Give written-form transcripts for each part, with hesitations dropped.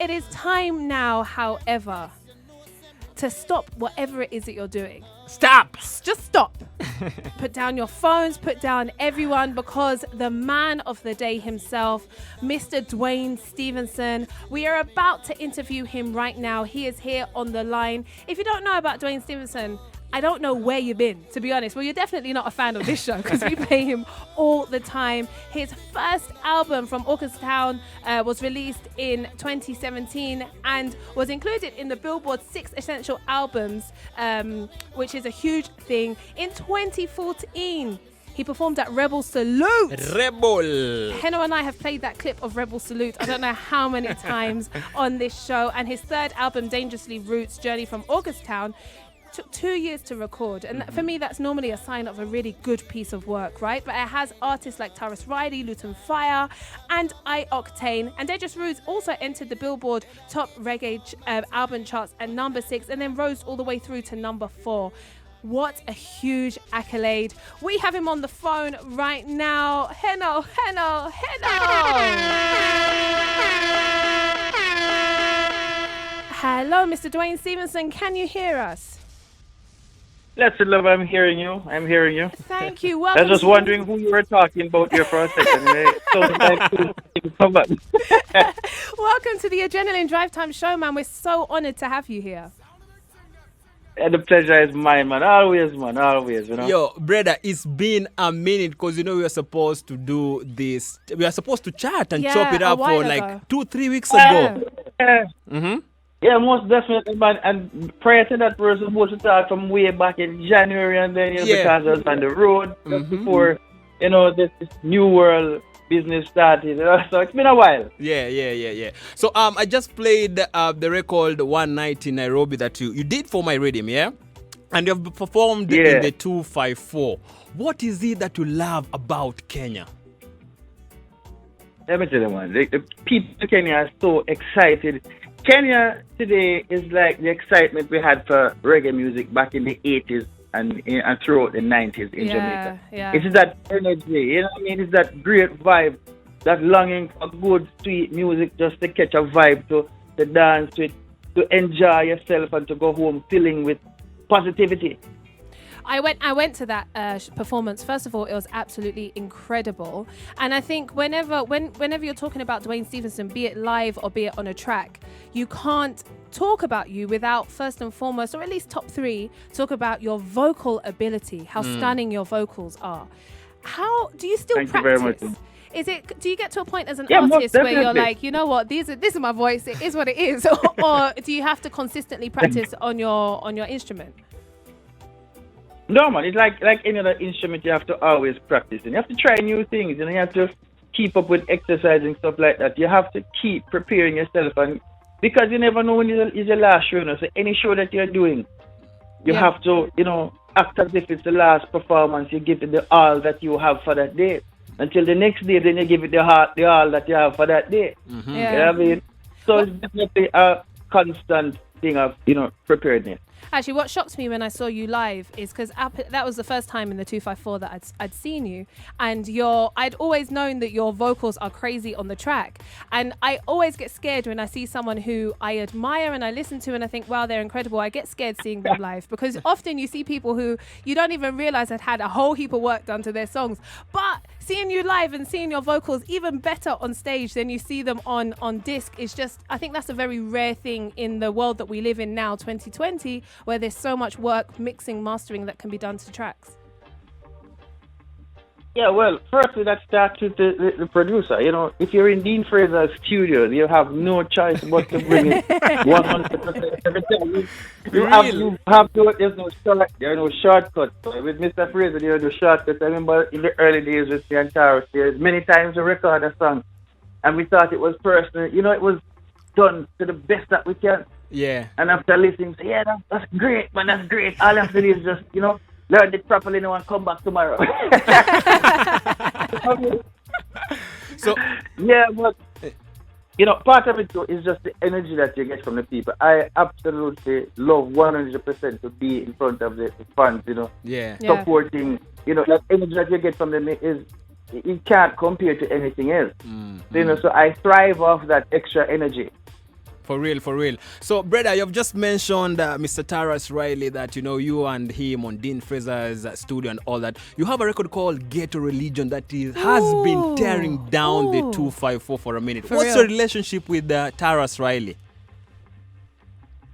It is time now, however, to stop whatever it is that you're doing. Stop! Just stop. Put down your phones, put down everyone, because the man of the day himself, Mr. Duane Stephenson, we are about to interview him right now. He is here on the line. If you don't know about Duane Stephenson, I don't know where you've been, to be honest. Well, you're definitely not a fan of this show because we play him all the time. His first album from Town was released in 2017 and was included in the Billboard 6 Essential Albums, which is a huge thing. In 2014, he performed at Rebel Salute. Rebel. Heno and I have played that clip of Rebel Salute I don't know how many times on this show. And his third album, Dangerously Roots, Journey from Town, took 2 years to record, and for me that's normally a sign of a really good piece of work, right? But it has artists like Taurus Riley, Luton Fire and I-Octane, and Dangerous Roots also entered the Billboard top reggae album charts at number 6 and then rose all the way through to number 4. What a huge accolade. We have him on the phone right now. Heno. Hello, Mr. Duane Stephenson, can you hear us? That's it, love. I'm hearing you. Thank you. I Welcome. was just wondering who you were talking about here for a second. Welcome to the Adrenaline Drive Time Show, man. We're so honored to have you here. And the pleasure is mine, man. Always, you know. Yo, brother, it's been a minute because, we were supposed to do this. We are supposed to chat and chop it up for like 2-3 weeks ago. Yeah, most definitely, man. And prior to that, we were supposed to start from way back in January, and then, because I was on the road just before, this new world business started. So it's been a while. Yeah. So I just played the record One Night in Nairobi that you did for my rhythm, yeah? And you've performed in the 254. What is it that you love about Kenya? Let me tell you, man. The people in Kenya are so excited. Kenya today is like the excitement we had for reggae music back in the 80s and throughout the 90s in Jamaica. Yeah. It's that energy, you know what I mean? It's that great vibe, that longing for good, sweet music, just to catch a vibe, to dance to it, to enjoy yourself and to go home feeling with positivity. I went to that performance. First of all, it was absolutely incredible. And I think whenever you're talking about Duane Stephenson, be it live or be it on a track, you can't talk about you without first and foremost, or at least top 3, talk about your vocal ability, how stunning your vocals are. How do you still Thank practice? you very much. Do you get to a point as an most artist where you're definitely. like, you know what, this is my voice, it is what it is, or do you have to consistently practice on your instrument? No, man, it's like any other instrument, you have to always practice. And you have to try new things, and you have to keep up with exercising, stuff like that. You have to keep preparing yourself, and because you never know when is your last show. So any show that you're doing, you have to, act as if it's the last performance. You give it the all that you have for that day. Until the next day, then you give it the all that you have for that day. Yeah. You know what I mean? So it's definitely a constant thing of, preparedness. Actually, what shocked me when I saw you live is because that was the first time in the 254 that I'd seen you, and I'd always known that your vocals are crazy on the track, and I always get scared when I see someone who I admire and I listen to and I think, wow, they're incredible. I get scared seeing them live because often you see people who you don't even realize had a whole heap of work done to their songs, but seeing you live and seeing your vocals even better on stage than you see them on disc is just, I think that's a very rare thing in the world that we live in now, 2020, where there's so much work, mixing, mastering that can be done to tracks. Yeah, well, firstly, that starts with the producer. If you're in Dean Fraser's studio, you have no choice but to bring it 100% every time. You have to, there's no shortcut. With Mr. Fraser, there's no shortcut. I remember in the early days with the Taurus, there's many times we record a song, and we thought it was personal. It was done to the best that we can. Yeah. And after listening, say, yeah, that's great, man, that's great. All you have to do is just, learn it properly now and come back tomorrow. So, yeah, but, part of it too is just the energy that you get from the people. I absolutely love 100% to be in front of the fans, supporting, that energy that you get from them is, it can't compare to anything else. So I thrive off that extra energy. For real, for real. So, brother, you've just mentioned Mr. Taras Riley, that, you know, you and him on Dean Fraser's studio and all that. You have a record called Ghetto Religion that has been tearing down the 254 for a minute. What's your relationship with Taras Riley?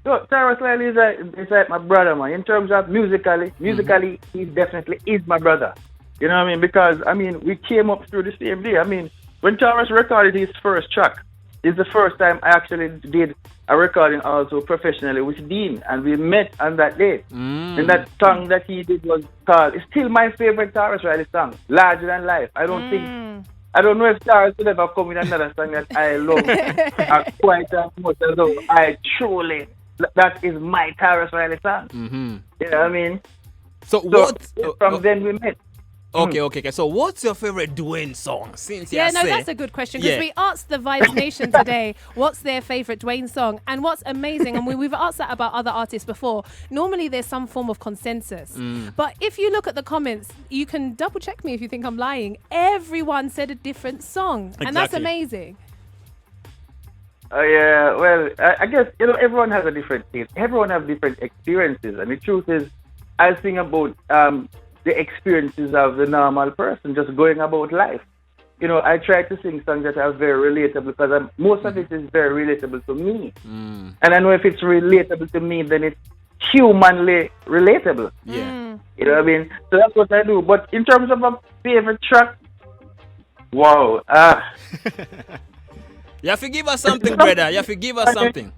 So, Taras Riley is like my brother, man. In terms of musically, he definitely is my brother. You know what I mean? Because, I mean, we came up through the same day. I mean, when Taras recorded his first track, it's the first time I actually did a recording also professionally with Dean, and we met on that day. And that song that he did was called, it's still my favorite Taras Riley song, Larger Than Life. I don't know if Taras will ever come with another song that I love quite as much as I truly, that is my Taras Riley song. You know what I mean? So what? From then we met. Okay. So, what's your favorite Duane song? That's a good question, because we asked the Vibes Nation today what's their favorite Duane song, and what's amazing, and we've asked that about other artists before. Normally, there's some form of consensus, but if you look at the comments, you can double check me if you think I'm lying. Everyone said a different song, and that's amazing. Yeah, well, I guess, you know, everyone has a different taste. Everyone has different experiences, and the truth is, I think about the experiences of the normal person just going about life. You know, I try to sing songs that are very relatable, because most of it is very relatable to me. And I know if it's relatable to me, then it's humanly relatable. Yeah. You know what I mean? So that's what I do. But in terms of a favorite track, wow. You have to give us something, brother. You have to give us something.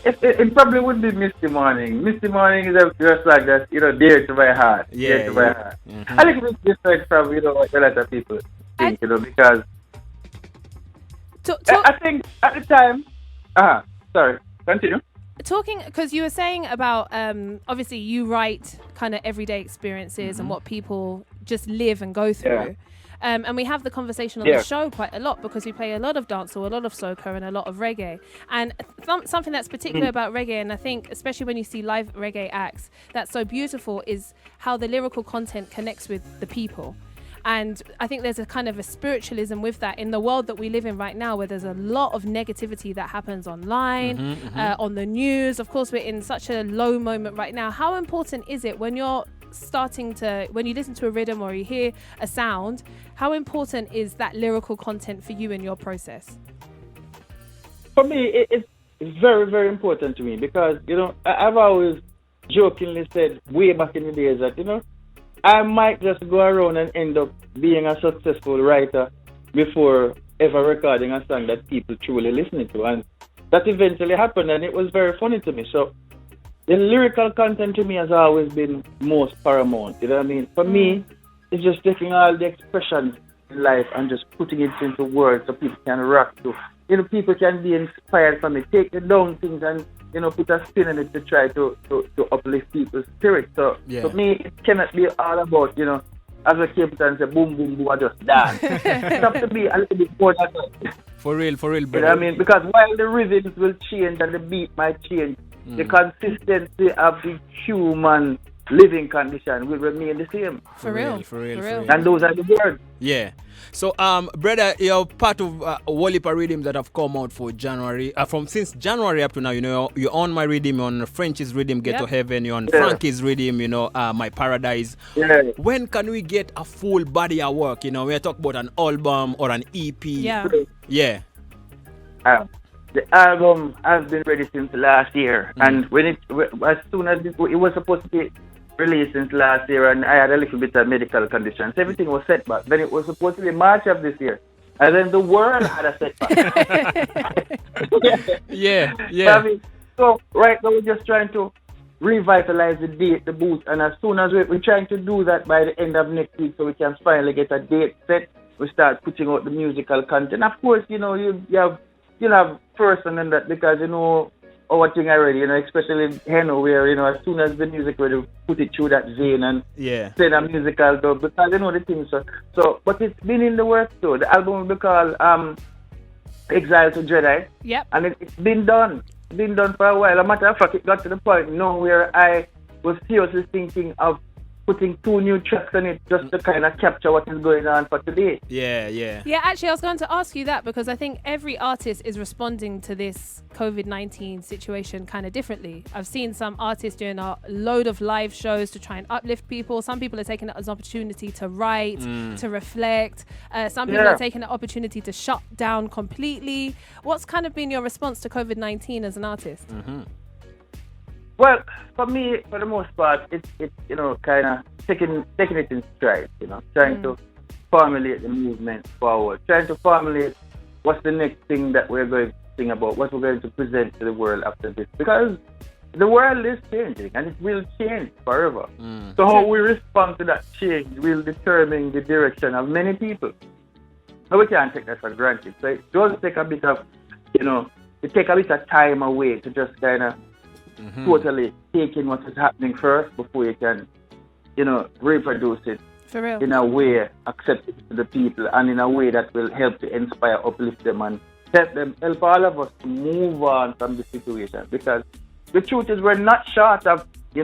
It probably would be Misty Morning. Misty Morning is just like that, you know, dear to my heart. Dear to my heart. I think it's different from, you know, what a lot of people think, you know, because I think at the time, sorry, continue. Talking, because you were saying about, obviously you write kind of everyday experiences and what people just live and go through. Yeah. And we have the conversation on the show quite a lot, because we play a lot of dancehall, a lot of soca, and a lot of reggae. And something that's particular about reggae, and I think especially when you see live reggae acts, that's so beautiful, is how the lyrical content connects with the people. And I think there's a kind of a spiritualism with that in the world that we live in right now, where there's a lot of negativity that happens online, on the news. Of course, we're in such a low moment right now. How important is it when you're when you listen to a rhythm or you hear a sound, how important is that lyrical content for you in your process? For me, it's very, very important to me, because, you know, I've always jokingly said way back in the days that, you know, I might just go around and end up being a successful writer before ever recording a song that people truly listen to. And that eventually happened, and it was very funny to me. So the lyrical content to me has always been most paramount. You know what I mean? For me, it's just taking all the expressions in life and just putting it into words so people can rock to. You know, people can be inspired from it. Take the down things and, you know, put a spin on it to try to uplift people's spirit. So for me, it cannot be all about, you know, as a Cape Town say, boom, boom, boom, I just dance. It has to be a little bit more than that. For real, brother. You know what I mean? Because while the rhythms will change and the beat might change, the consistency of the human living condition will remain the same. For real. And those are the words. Yeah. So, brother, you're part of Wallipa rhythms that have come out for January. Since January up to now, you know, you're on my rhythm, you're on French's rhythm, Get to Heaven, you're on Frankie's rhythm, you know, My Paradise. Yeah. When can we get a full body of work? You know, we're talking about an album or an EP. Yeah. The album has been ready since last year, and as soon as it was supposed to be released since last year, and I had a little bit of medical conditions, everything was set back. Then it was supposed to be March of this year, and then the world had a setback. So right now we're just trying to revitalize the booth, and as soon as we're trying to do that by the end of next week, so we can finally get a date set, we start putting out the musical content. Of course, you know, you'll have first and then that, because, you know, our thing already, you know, especially Heno, where, you know, as soon as the music ready, put it through that vein and send a musical dub, because you know the thing. So but it's been in the works too. The album will be called Exile to Jedi. Yep. And it's been done. It's been done for a while. As a matter of fact, it got to the point, you know, where I was seriously thinking of putting 2 new tracks on it just to kind of capture what is going on for today. Yeah. Yeah, actually, I was going to ask you that because I think every artist is responding to this COVID-19 situation kind of differently. I've seen some artists doing a load of live shows to try and uplift people. Some people are taking it as an opportunity to write, to reflect. Some people are taking the opportunity to shut down completely. What's kind of been your response to COVID-19 as an artist? Well, for me, for the most part, it's kind of taking it in stride, trying to formulate the movement forward, trying to formulate what's the next thing that we're going to think about, what we're going to present to the world after this. Because the world is changing and it will change forever. So how we respond to that change will determine the direction of many people. But we can't take that for granted. So it does take a bit of, it take a bit of time away to just kind of totally take in what is happening first before you can, reproduce it. For real. In a way, accept it to the people and in a way that will help to inspire, uplift them and help all of us to move on from the situation. Because the truth is we're not short of, a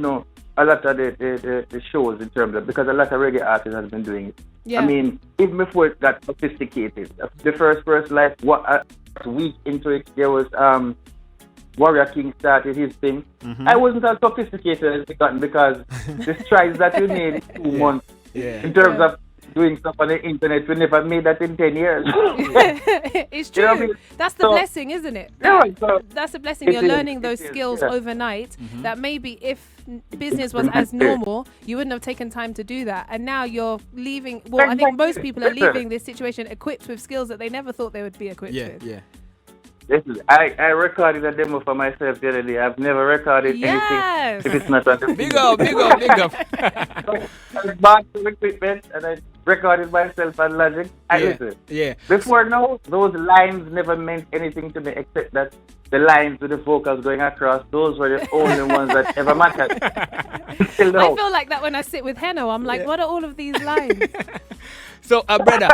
lot of the shows in terms of, because a lot of reggae artists have been doing it. Yeah. I mean, even before it got sophisticated, the first life, a week into it, there was Warrior King started his thing. I wasn't as sophisticated as it got because the strides that we made in 2 months in terms of doing stuff on the internet, we never made that in 10 years. It's true. I mean? That's the blessing, isn't it? Yeah, so that's the blessing. You're learning those skills overnight that maybe if business was as normal, you wouldn't have taken time to do that. And now you're leaving, I think most people are leaving this situation equipped with skills that they never thought they would be equipped with. Yeah. I recorded a demo for myself the other day. I've never recorded anything if it's not on the Big up. I bought some equipment and I recorded myself on Logic. Before now, those lines never meant anything to me except that the lines with the vocals going across, those were the only ones that ever mattered. Still now. I feel like that when I sit with Heno. I'm like, what are all of these lines? So, brother,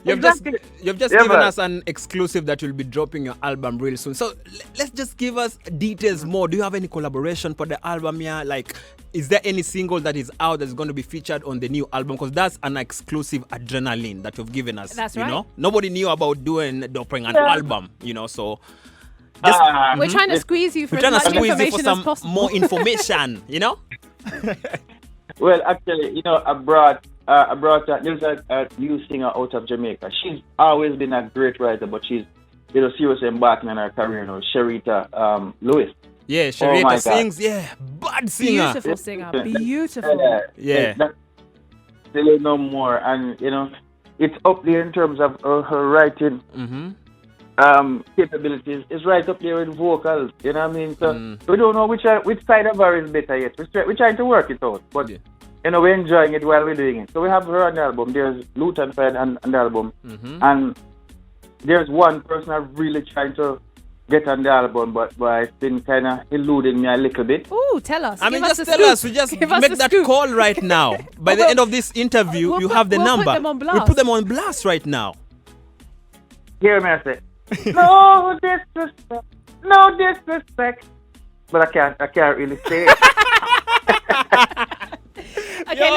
you've just given us an exclusive that you'll be dropping your album real soon. So let's just give us details more. Do you have any collaboration for the album here? Like, is there any single that is out that's going to be featured on the new album? Because that's an exclusive adrenaline that you've given us. That's right. Nobody knew about dropping an album. So. Just, we're trying to squeeze you for as much information as possible. More information. Well, actually, I brought there's a new singer out of Jamaica. She's always been a great writer, but she's seriously embarking on her career now. Sharita Lewis. Yeah, Sharita sings. Yeah, bad singer. Beautiful singer. Beautiful. Say no more, and it's up there in terms of her writing. Capabilities. It's right up there with vocals. You know what I mean? So we don't know which side of her is better yet. We're trying to work it out, but. We're enjoying it while we're doing it. So we have her on the album. There's Luton Fed on the album. And there's one person I'm really trying to get on the album, but it's been kind of eluding me a little bit. Ooh, tell us. Just tell us. We just make that call right now. By the end of this interview, you have the number. Put them on blast. We put them on blast right now. Hear me, I say, no disrespect. But I can't really say it. Okay,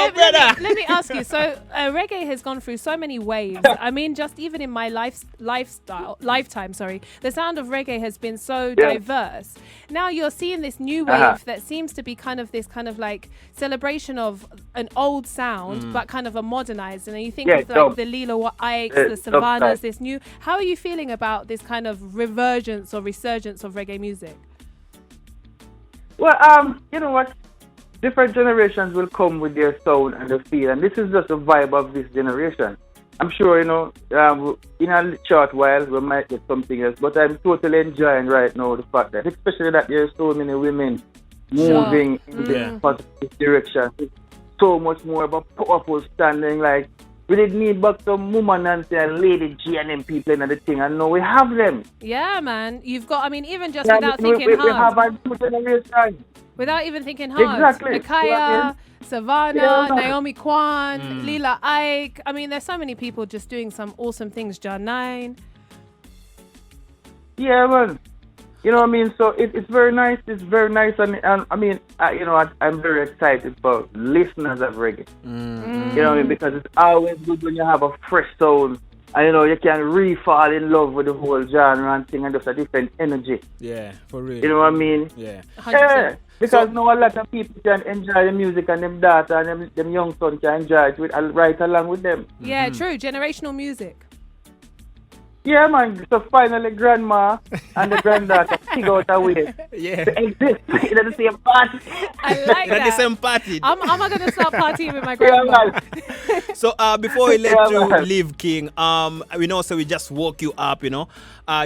let me ask you. So reggae has gone through so many waves. I mean, just even in my lifetime, the sound of reggae has been so diverse. Now you're seeing this new wave that seems to be kind of like celebration of an old sound, but kind of a modernized. And you think of like the Lilo Ikes, the Savannahs, this new. How are you feeling about this kind of resurgence or resurgence of reggae music? Well, you know what? Different generations will come with their sound and their feel, and this is just the vibe of this generation. I'm sure, in a short while we might get something else, but I'm totally enjoying right now the fact that, especially that there's so many women moving in this positive direction. It's so much more of a powerful standing. Like, we didn't need but some woman and Lady G and them people and the thing, and now we have them. Yeah, man. You've got, even just without thinking hard. We have a new generation. Without even thinking hard. Exactly. Akaya, Savannah, Naomi Kwan, Lila Ike. There's so many people just doing some awesome things. John 9. Yeah, man. You know what I mean? So it's very nice. It's very nice, and I mean, I'm very excited for listeners of reggae. You know what I mean? Because it's always good when you have a fresh sound, and you can re-fall in love with the whole genre and thing, and just a different energy. Yeah, for real. You know what I mean? Yeah. 100%. Yeah. Because now a lot of people can enjoy the music, and them daughter and them young son can enjoy it right along with them. Yeah, true. Generational music. Yeah, man. So finally, grandma and the granddaughter figure out a way to exist in the same party. I like that. The same party. I'm going to start partying with my grandma. So before we let you leave, King, we know, so we just woke you up,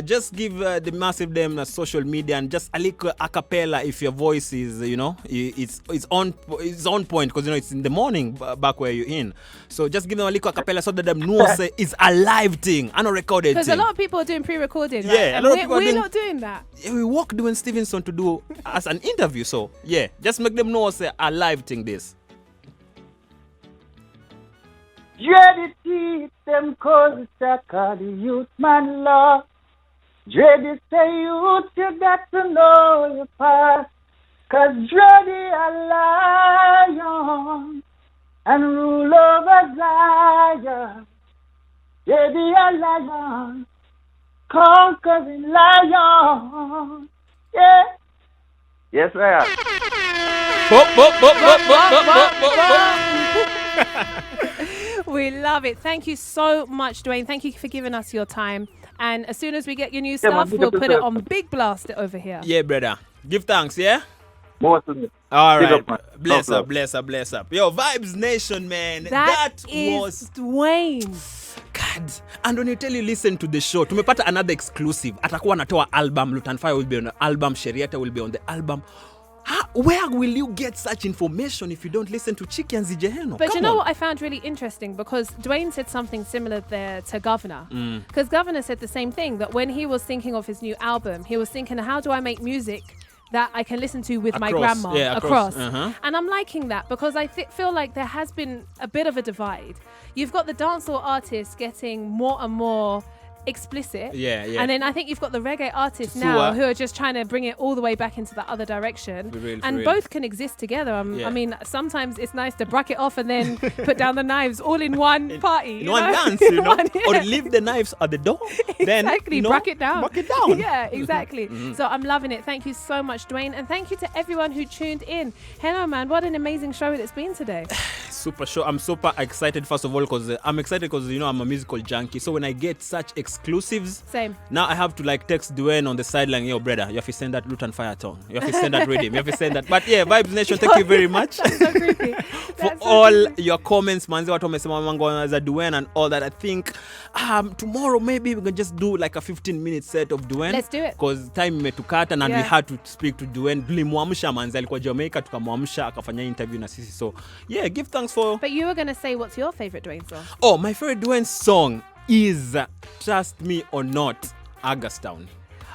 just give the massive them social media and just a little a cappella if your voice is, it's on point, because it's in the morning back where you're in. So just give them a little a cappella so that them know say it's a live thing, and a recorded thing. Because a lot of people are doing pre-recorded, right? Yeah, a lot of people we're not doing that. We work Duane Stephenson to do as an interview, so yeah, just make them know say a live thing this. Dread it them cause it's a call the youth man law. Dread it say youth you got to know your past. Cause dread it a lion and rule over Zion. Dread it a lion, conquering lion. Yeah. Yes, I am. We love it. Thank you so much, Duane. Thank you for giving us your time. And as soon as we get your new stuff, we'll put it on big blast over here. Yeah, brother. Give thanks, yeah? Mostly. All right. Up, bless up. Yo, Vibes Nation, man. That was Duane. God. And when you tell you listen to the show, tumepata another exclusive. Atakuwa anatoa album. Lutan Fire will be on the album. Sheriata will be on the album. Where will you get such information if you don't listen to Chiki and ZJ Heno? But you know what I found really interesting? Because Duane said something similar there to Governor. Because Governor said the same thing, that when he was thinking of his new album, he was thinking, how do I make music that I can listen to with my grandma across. And I'm liking that, because I feel like there has been a bit of a divide. You've got the dancehall artists getting more and more explicit, and then I think you've got the reggae artists now who are just trying to bring it all the way back into the other direction, and both can exist together. I mean, sometimes it's nice to brack it off and then put down the knives all in one party, in one dance, or leave the knives at the door. Exactly, then brack it down. Yeah, exactly. Mm-hmm. So I'm loving it. Thank you so much, Duane, and thank you to everyone who tuned in. Hello, man, what an amazing show it's been today. Super show. I'm super excited, first of all, because I'm excited because I'm a musical junkie. So when I get such exclusives, same. Now I have to text Duane on the sideline. Yo, brother, you have to send that Lutan Fire tone. You have to send that rhythm. You have to send that. But yeah, Vibes Nation, thank you very much. That's so creepy. For all your comments, manzi watu wamesema mango za Duane and all that. I think tomorrow maybe we can just do a 15-minute set of Duane. Let's do it. Because time imetukata and we had to speak to Duane. Tulimwamsha manzi alikuwa Jamaica, tukamwamsha akafanya interview na sisi. So yeah, give thanks for. But you were going to say, what's your favorite Duane song? Oh, my favorite Duane song is, trust me or not, Augustown.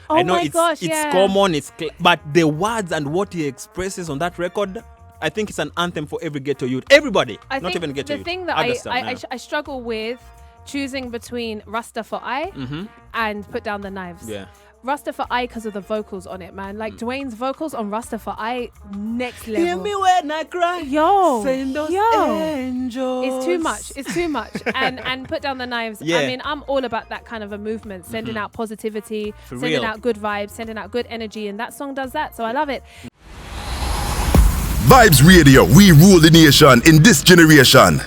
Oh, I know my gosh, it's common, but the words and what he expresses on that record, I think it's an anthem for every ghetto youth. Everybody, not even ghetto youth. The thing that I struggle with choosing between Rastafari and Put Down the Knives. Yeah. Rastafari because of the vocals on it, man. Duane's vocals on Rastafari, next level. Hear me when I cry. Send those angels. It's too much. And Put Down the Knives. Yeah. I mean, I'm all about that kind of a movement, sending out positivity, sending out good vibes, sending out good energy, and that song does that. So I love it. Vibes Radio, we rule the nation in this generation.